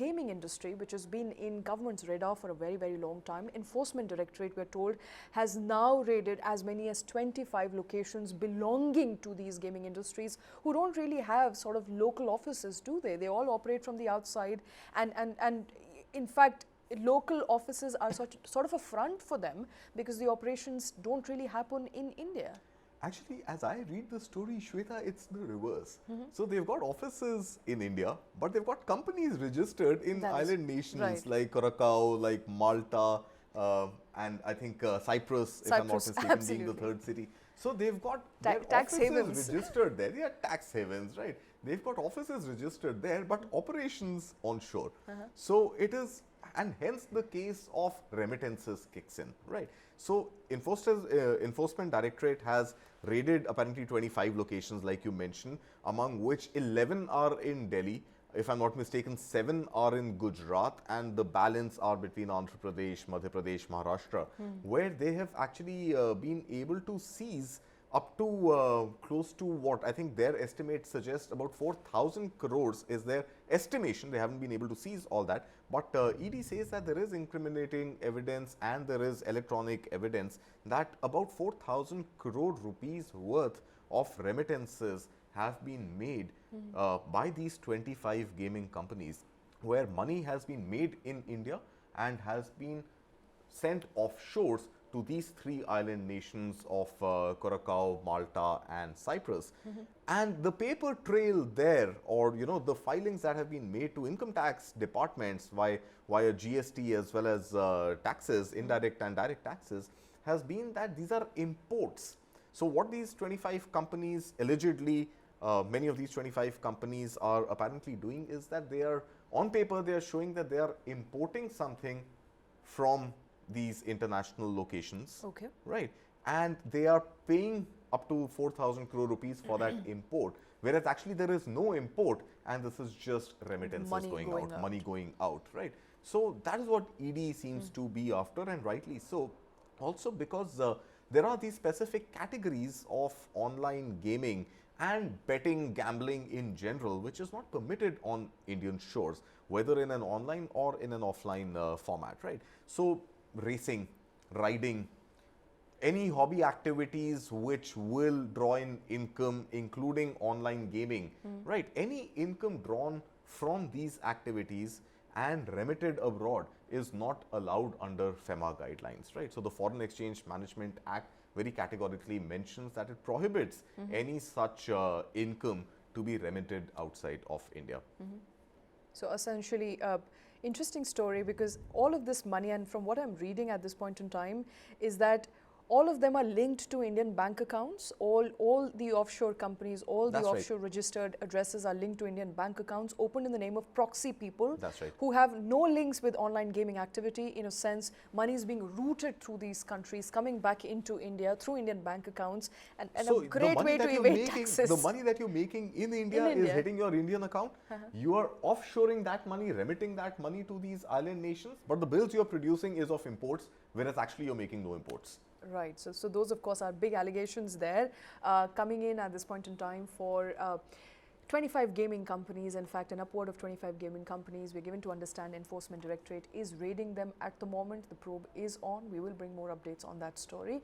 gaming industry, which has been in government's radar for a very, very long time. Enforcement Directorate, we're told, has now raided as many as 25 locations belonging to these gaming industries who don't really have sort of local offices, do they? They all operate from the outside, and in fact, local offices are sort of a front for them because the operations don't really happen in India. Actually, as I read the story, Shweta, it's the reverse. So they've got offices in India, but they've got companies registered in island nations like Curacao, like Malta, and I think Cyprus, if I'm not mistaken, being the third city. So they've got their tax offices havens registered there. They are tax havens, right? They've got offices registered there, but operations onshore. So it is, and hence the case of remittances kicks in, right? So Enforcement Directorate has raided apparently 25 locations, like you mentioned, among which 11 are in Delhi. If I'm not mistaken, 7 are in Gujarat, and the balance are between Andhra Pradesh, Madhya Pradesh, Maharashtra, where they have actually been able to seize up to close to what I think their estimate suggests about 4,000 crores is their estimation. They haven't been able to seize all that, but ED says that there is incriminating evidence and there is electronic evidence that about 4,000 crore rupees worth of remittances have been made by these 25 gaming companies, where money has been made in India and has been sent offshores to these 3 island nations of Curacao, Malta and Cyprus. And the paper trail there, or the filings that have been made to income tax departments via GST as well as taxes, indirect and direct taxes, has been that these are imports. So what these 25 companies allegedly, many of these 25 companies are apparently doing is that they are, on paper, they are showing that they are importing something from these international locations, right? And they are paying up to 4,000 crore rupees for that import, whereas actually there is no import and this is just remittances money going out, right? So that is what ED seems to be after, and rightly so. Also because there are these specific categories of online gaming and betting, gambling in general, which is not permitted on Indian shores, whether in an online or in an offline format, right? So racing, riding, any hobby activities which will draw in income, including online gaming, right? Any income drawn from these activities and remitted abroad is not allowed under FEMA guidelines, right? So the Foreign Exchange Management Act very categorically mentions that it prohibits any such income to be remitted outside of India. So essentially, interesting story, because all of this money, and from what I'm reading at this point in time, is that all of them are linked to Indian bank accounts. All the offshore companies, all the offshore registered addresses are linked to Indian bank accounts opened in the name of proxy people who have no links with online gaming activity. In a sense, money is being routed through these countries, coming back into India through Indian bank accounts, and so a great way to evade taxes. The money that you're making in India is hitting your Indian account. You are offshoring that money, remitting that money to these island nations, but the bills you're producing is of imports, whereas actually you're making no imports. Right. So those, of course, are big allegations there coming in at this point in time for 25 gaming companies. In fact, an upward of 25 gaming companies. We're given to understand Enforcement Directorate is raiding them at the moment. The probe is on. We will bring more updates on that story.